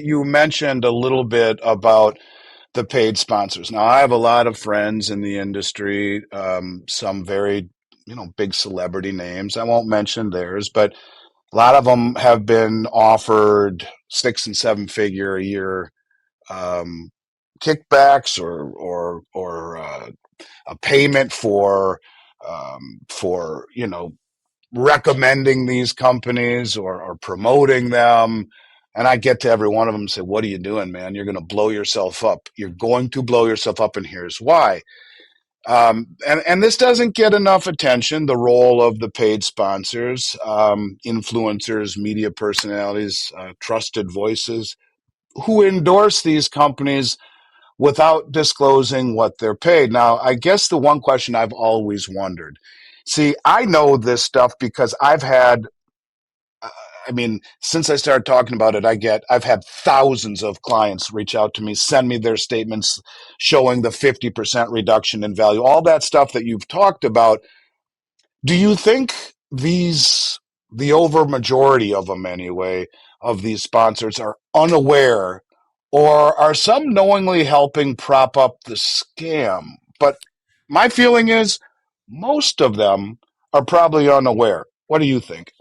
You mentioned a little bit about the paid sponsors. Now, I have a lot of friends in the industry, some very, big celebrity names. I won't mention theirs, but a lot of them have been offered 6 and 7 figure a year um, kickbacks or a payment for recommending these companies or promoting them. And I get to every one of them and say, what are you doing, man? You're going to blow yourself up. You're going to blow yourself up. And here's why. And this doesn't get enough attention, the role of the paid sponsors, influencers, media personalities, trusted voices who endorse these companies without disclosing what they're paid. Now, I guess the one question I've always wondered, see, I know this stuff because since I started talking about it, I've had thousands of clients reach out to me, send me their statements showing the 50% reduction in value, all that stuff that you've talked about. Do you think the over majority of them anyway, of these sponsors are unaware, or are some knowingly helping prop up the scam? But my feeling is most of them are probably unaware. What do you think?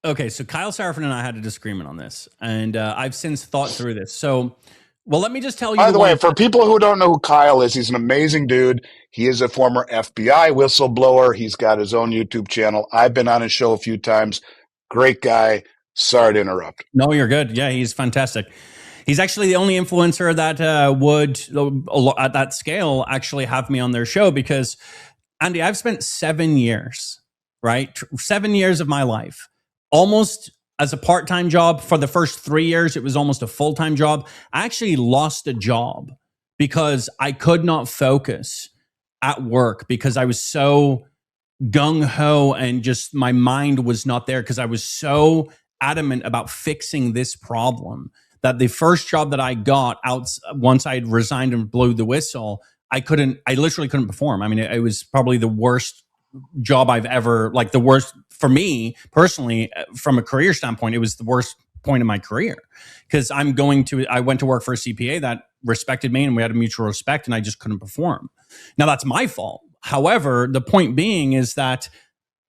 Okay, so Kyle Sarafin and I had a disagreement on this, and I've since thought through this. So, well, let me just tell you. By the way, for people who don't know who Kyle is, he's an amazing dude. He is a former FBI whistleblower. He's got his own YouTube channel. I've been on his show a few times. Great guy. Sorry to interrupt. No, you're good. Yeah, he's fantastic. He's actually the only influencer that would, at that scale, actually have me on their show because, Andy, I've spent 7 years, right? 7 years of my life, almost as a part-time job. For the first 3 years, it was almost a full-time job. I actually lost a job because I could not focus at work because I was so gung-ho and just my mind was not there because I was so adamant about fixing this problem that the first job that I got out once I had resigned and blew the whistle, I literally couldn't perform. I mean, it was probably the worst job I've ever, like the worst for me personally, from a career standpoint, it was the worst point in my career because I went to work for a CPA that respected me and we had a mutual respect and I just couldn't perform. Now that's my fault. However, the point being is that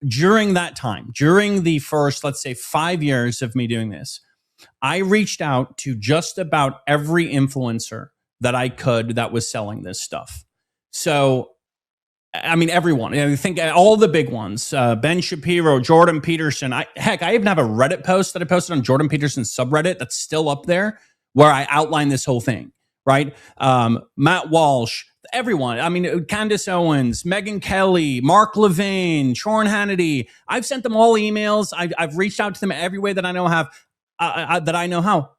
during that time, during the first, let's say 5 years of me doing this, I reached out to just about every influencer that I could that was selling this stuff. So, I mean, everyone. I think all the big ones, Ben Shapiro, Jordan Peterson. I even have a Reddit post that I posted on Jordan Peterson's subreddit that's still up there where I outline this whole thing, right? Matt Walsh, everyone. I mean, Candace Owens, Megyn Kelly, Mark Levine, Sean Hannity. I've sent them all emails. I've reached out to them every way that I know how.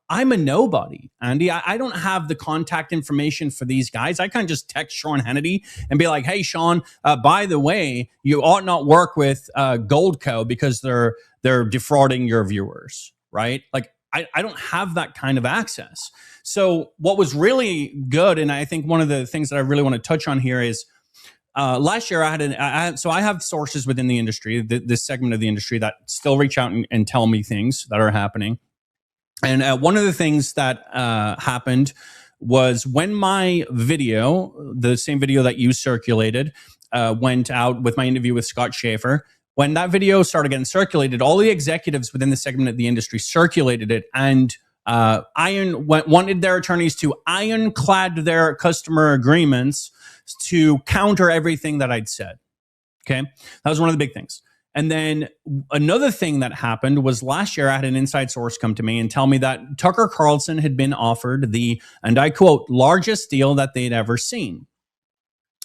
I'm a nobody, Andy. I don't have the contact information for these guys. I can't just text Sean Hannity and be like, hey, Sean, by the way, you ought not work with Goldco because they're defrauding your viewers, right? Like, I don't have that kind of access. So what was really good, and I think one of the things that I really want to touch on here is last year I have sources within the industry, this segment of the industry that still reach out and tell me things that are happening. And one of the things that happened was when my video, the same video that you circulated, went out with my interview with Scott Schaefer. When that video started getting circulated, all the executives within the segment of the industry circulated it and wanted their attorneys to ironclad their customer agreements to counter everything that I'd said. Okay, that was one of the big things. And then another thing that happened was last year I had an inside source come to me and tell me that Tucker Carlson had been offered the, and I quote, largest deal that they'd ever seen.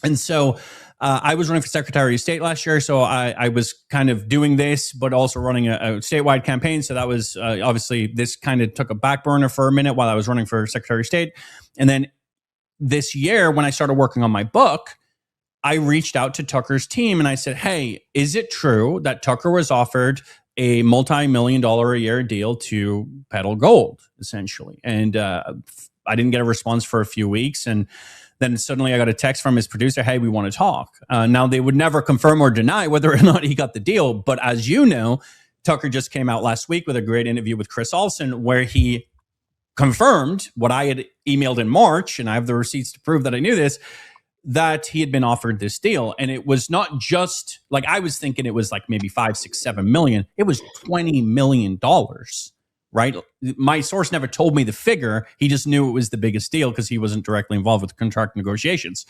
And so I was running for Secretary of State last year, so I was kind of doing this, but also running a statewide campaign. So that was obviously, this kind of took a back burner for a minute while I was running for Secretary of State. And then this year, when I started working on my book, I reached out to Tucker's team and I said, hey, is it true that Tucker was offered a multi-million-dollar a year deal to peddle gold, essentially? And I didn't get a response for a few weeks. And then suddenly I got a text from his producer, hey, we want to talk. Now, they would never confirm or deny whether or not he got the deal. But as you know, Tucker just came out last week with a great interview with Chris Olsen where he confirmed what I had emailed in March, and I have the receipts to prove that I knew this, that he had been offered this deal. And it was not just like, I was thinking it was like maybe 5, 6, 7 million. It was $20 million, right? My source never told me the figure. He just knew it was the biggest deal because he wasn't directly involved with the contract negotiations.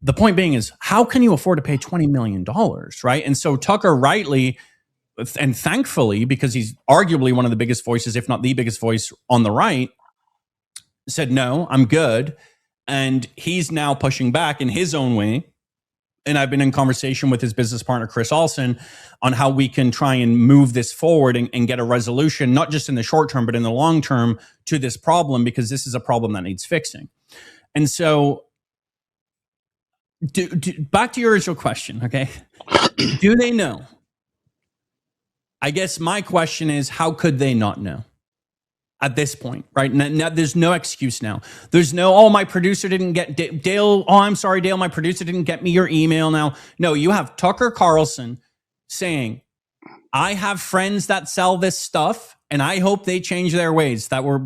The point being is, how can you afford to pay $20 million, right? And so Tucker rightly, and thankfully, because he's arguably one of the biggest voices, if not the biggest voice on the right, said, no, I'm good. And he's now pushing back in his own way. And I've been in conversation with his business partner, Chris Olson, on how we can try and move this forward and get a resolution, not just in the short term, but in the long term to this problem, because this is a problem that needs fixing. And so back to your original question, okay? Do they know? I guess my question is, how could they not know at this point, right? Now, there's no excuse now. There's no, oh, my producer didn't get, Dale, oh, I'm sorry, Dale, my producer didn't get me your email now. No, you have Tucker Carlson saying, I have friends that sell this stuff, and I hope they change their ways. That were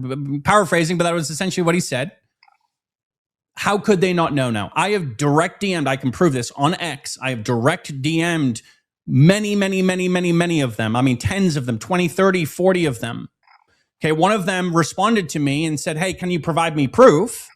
paraphrasing, but that was essentially what he said. How could they not know now? I have direct DM'd, I can prove this, on X. I have direct DM'd many of them. I mean, tens of them, 20, 30, 40 of them. Okay, one of them responded to me and said, hey, can you provide me proof?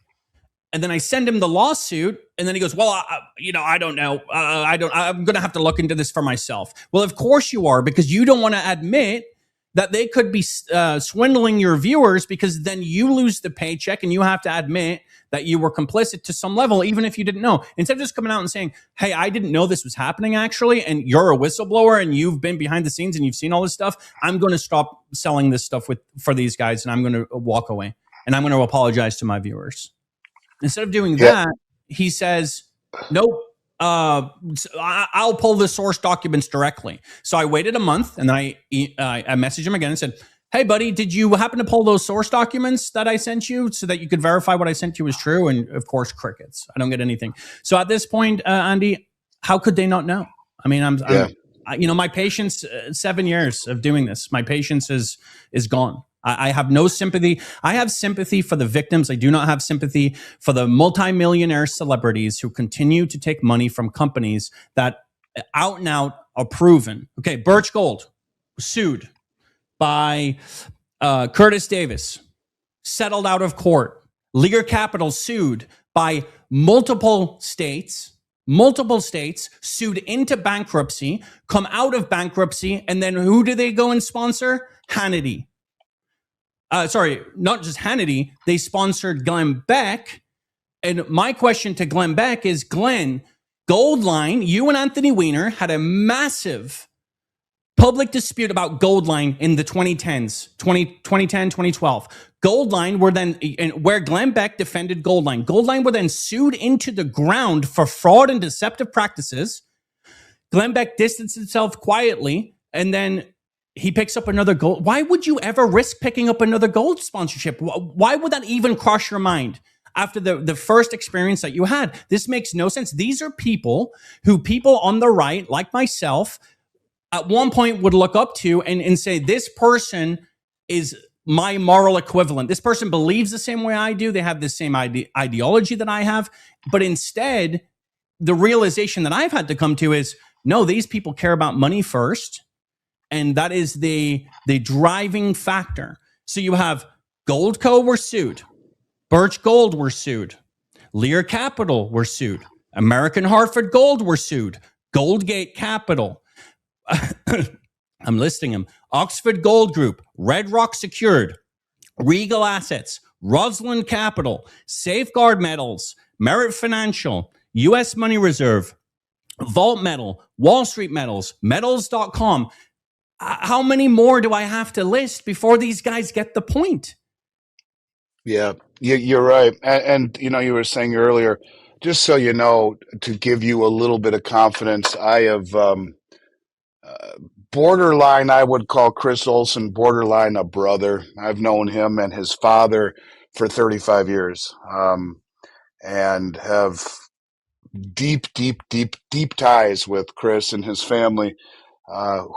And then I send him the lawsuit, and then he goes, well, I don't know. I'm going to have to look into this for myself. Well, of course you are, because you don't want to admit that they could be swindling your viewers, because then you lose the paycheck and you have to admit that you were complicit to some level, even if you didn't know. Instead of just coming out and saying, hey, I didn't know this was happening actually, and you're a whistleblower and you've been behind the scenes and you've seen all this stuff, I'm going to stop selling this stuff for these guys, and I'm going to walk away, and I'm going to apologize to my viewers. Instead of doing that, he says, nope, I'll pull the source documents directly. So I waited a month, and then I messaged him again and said, hey, buddy, did you happen to pull those source documents that I sent you so that you could verify what I sent you was true? And of course, crickets. I don't get anything. So at this point, Andy, how could they not know? I mean, I'm my patience, 7 years of doing this, my patience is gone. I have no sympathy. I have sympathy for the victims. I do not have sympathy for the multimillionaire celebrities who continue to take money from companies that out and out are proven. Okay, Birch Gold sued by Curtis Davis, settled out of court. Lear Capital sued by multiple states, sued into bankruptcy, come out of bankruptcy, and then who do they go and sponsor? Hannity. Sorry, not just Hannity, they sponsored Glenn Beck. And my question to Glenn Beck is, Glenn, Goldline, you and Anthony Weiner had a massive public dispute about Goldline in the 2010s, 2010, 2012. Goldline were then, where Glenn Beck defended Goldline. Goldline were then sued into the ground for fraud and deceptive practices. Glenn Beck distanced himself quietly, and then he picks up another gold. Why would you ever risk picking up another gold sponsorship? Why would that even cross your mind after the first experience that you had? This makes no sense. These are people who people on the right, like myself, at one point would look up to and say, this person is my moral equivalent. This person believes the same way I do. They have the same ideology that I have. But instead, the realization that I've had to come to is, no, these people care about money first. And that is the driving factor. So you have Goldco were sued. Birch Gold were sued. Lear Capital were sued. American Hartford Gold were sued. Goldgate Capital. I'm listing them. Oxford Gold Group. Red Rock Secured. Regal Assets. Roslyn Capital. Safeguard Metals. Merit Financial. U.S. Money Reserve. Vault Metal. Wall Street Metals. Metals.com. How many more do I have to list before these guys get the point? Yeah, you're right. And you were saying earlier, just so you know, to give you a little bit of confidence, I have borderline, I would call Chris Olson borderline a brother. I've known him and his father for 35 years, and have deep ties with Chris and his family.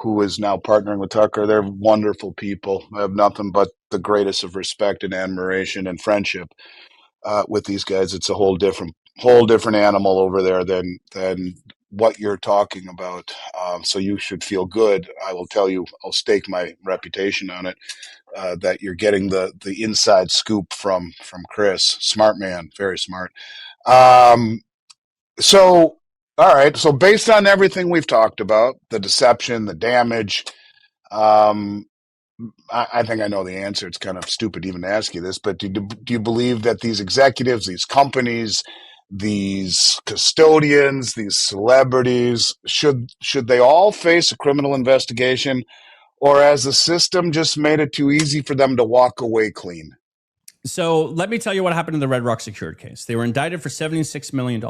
Who is now partnering with Tucker. They're wonderful people. I have nothing but the greatest of respect and admiration and friendship with these guys. It's a whole different animal over there than what you're talking about. So you should feel good. I will tell you, I'll stake my reputation on it, that you're getting the inside scoop from Chris. Smart man, very smart. So, all right. So based on everything we've talked about, the deception, the damage, um, I think I know the answer. It's kind of stupid to even ask you this, but do you believe that these executives, these companies, these custodians, these celebrities, should they all face a criminal investigation, or has the system just made it too easy for them to walk away clean? So let me tell you what happened in the Red Rock Secured case. They were indicted for $76 million,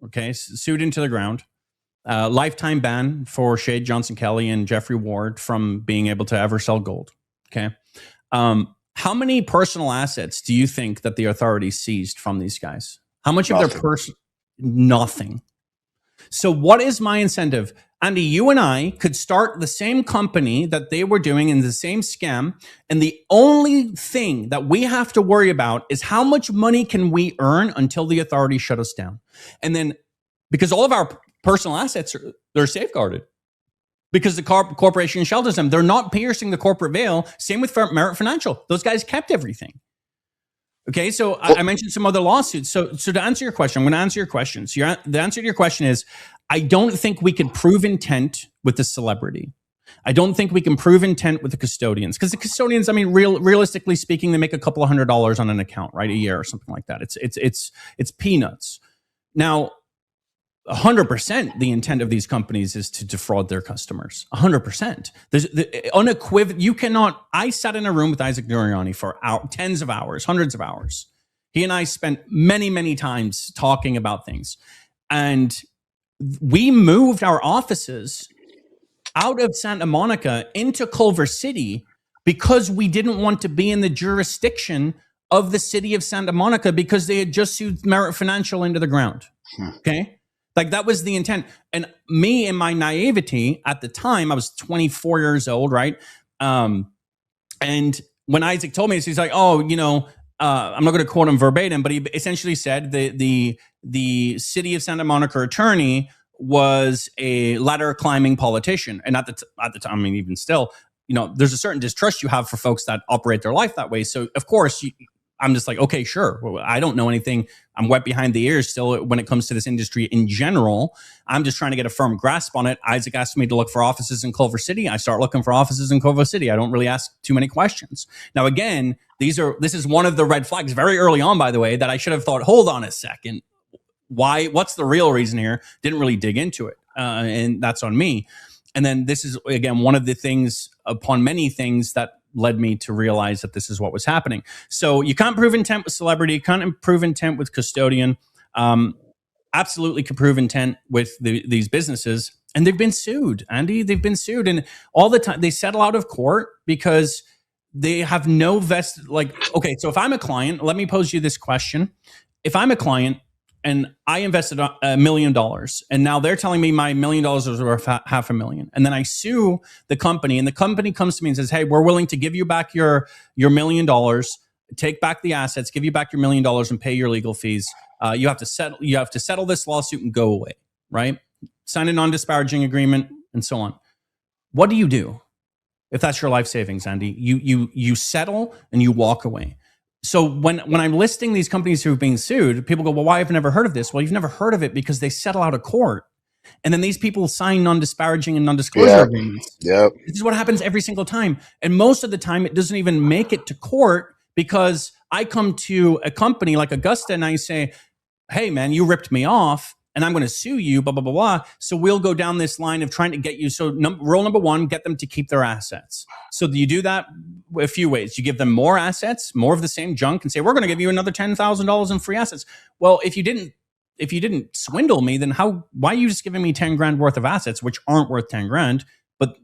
okay, sued into the ground. Lifetime ban for Shade Johnson Kelly and Jeffrey Ward from being able to ever sell gold. Okay. How many personal assets do you think that the authorities seized from these guys? How much of their person? Nothing. So what is my incentive? Andy, you and I could start the same company that they were doing in the same scam. And the only thing that we have to worry about is how much money can we earn until the authorities shut us down. And then, because all of our personal assets, they're safeguarded because the corporation shelters them. They're not piercing the corporate veil. Same with Merit Financial. Those guys kept everything. Okay, so I mentioned some other lawsuits. So to answer your question, I'm going to answer your question. So the answer to your question is, I don't think we can prove intent with the celebrity. I don't think we can prove intent with the custodians, because the custodians, I mean, realistically speaking, they make a couple of $100 on an account, right, a year or something like that. It's peanuts. Now, 100% the intent of these companies is to defraud their customers. 100%. There's unequivocal. You cannot. I sat in a room with Isaac Nuriani for tens of hours, hundreds of hours. He and I spent many times talking about things, and we moved our offices out of Santa Monica into Culver City because we didn't want to be in the jurisdiction of the city of Santa Monica, because they had just sued Merit Financial into the ground. Okay. Like, that was the intent. And me, in my naivety at the time, I was 24 years old, right? And when Isaac told me this, he's like, oh, I'm not going to quote him verbatim, but he essentially said the city of Santa Monica attorney was a ladder climbing politician. And at the time, I mean, even still, there's a certain distrust you have for folks that operate their life that way. So of course, I'm just like, okay, sure. Well, I don't know anything. I'm wet behind the ears still when it comes to this industry in general. I'm just trying to get a firm grasp on it. Isaac asked me to look for offices in Culver City. I start looking for offices in Culver City. I don't really ask too many questions. Now, again, this is one of the red flags very early on, by the way, that I should have thought, hold on a second. What's the real reason here? Didn't really dig into it. And that's on me. And then this is, again, one of the things upon many things that led me to realize that this is what was happening. So you can't prove intent with celebrity. You can't prove intent with custodian. Absolutely can prove intent with these businesses. And they've been sued, Andy. They've been sued. And all the time they settle out of court because they have no vested, okay, so if I'm a client, let me pose you this question. If I'm a client and I invested $1 million, and now they're telling me my $1 million is worth $500,000, and then I sue the company, and the company comes to me and says, hey, we're willing to give you back your $1 million, take back the assets, give you back your $1 million, and pay your legal fees. You have to settle this lawsuit and go away, right? Sign a non-disparaging agreement and so on. What do you do if that's your life savings, Andy? You settle and you walk away. So when I'm listing these companies who are being sued, people go, well, why have I never heard of this? Well, you've never heard of it because they settle out of court. And then these people sign non-disparaging and non-disclosure agreements. Yep. This is what happens every single time. And most of the time, it doesn't even make it to court, because I come to a company like Augusta and I say, hey, man, you ripped me off and I'm going to sue you, blah, blah, blah, blah. So we'll go down this line of trying to get you. So rule number one, get them to keep their assets. So you do that a few ways. You give them more assets, more of the same junk, and say, we're going to give you another $10,000 in free assets. Well, if you didn't swindle me, then why are you just giving me 10 grand worth of assets, which aren't worth 10 grand? But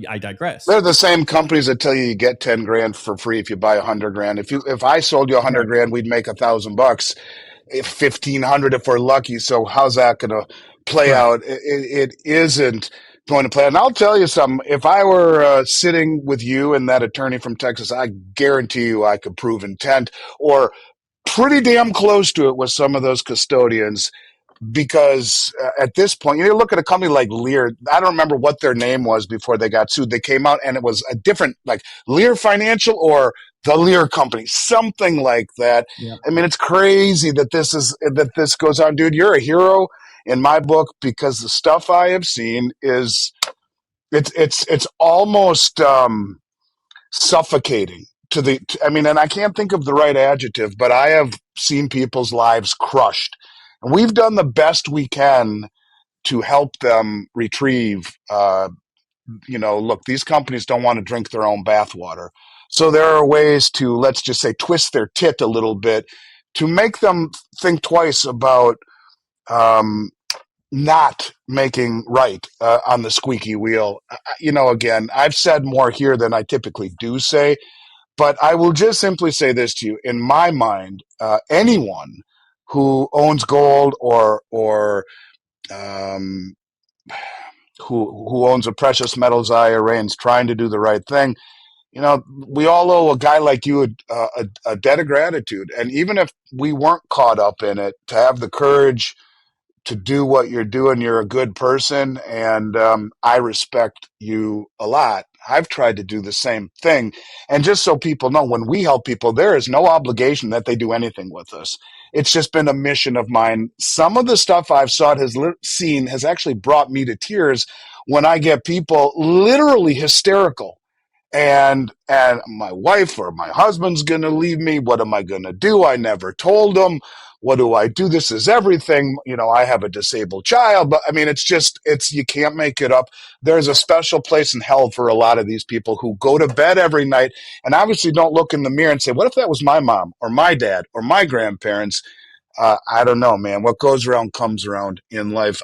I digress. They're the same companies that tell you get 10 grand for free if you buy 100 grand. If I sold you 100 grand, we'd make $1,000. If 1,500 if we're lucky. So how's that going to play out? It isn't going to play. And I'll tell you something. If I were sitting with you and that attorney from Texas, I guarantee you I could prove intent or pretty damn close to it with some of those custodians. Because at this point, you look at a company like Lear. I don't remember what their name was before they got sued. They came out and it was a different, like Lear Financial or the Lear Company, something like that. Yeah. I mean, it's crazy that this goes on, dude. You're a hero in my book because the stuff I have seen is it's almost suffocating I mean, and I can't think of the right adjective, but I have seen people's lives crushed. And we've done the best we can to help them retrieve, look, these companies don't want to drink their own bathwater. So there are ways to, let's just say, twist their tit a little bit to make them think twice about not making right on the squeaky wheel. Again, I've said more here than I typically do say, but I will just simply say this to you. In my mind, anyone who owns gold or who owns a precious metals IRA and is trying to do the right thing, we all owe a guy like you a debt of gratitude. And even if we weren't caught up in it, to have the courage to do what you're doing, you're a good person, and I respect you a lot. I've tried to do the same thing. And just so people know, when we help people, there is no obligation that they do anything with us. It's just been a mission of mine. Some of the stuff I've seen has actually brought me to tears when I get people literally hysterical. And my wife or my husband's going to leave me. What am I going to do? I never told them. What do I do? This is everything. I have a disabled child, but I mean, you can't make it up. There's a special place in hell for a lot of these people who go to bed every night and obviously don't look in the mirror and say, what if that was my mom or my dad or my grandparents? I don't know, man. What goes around comes around in life.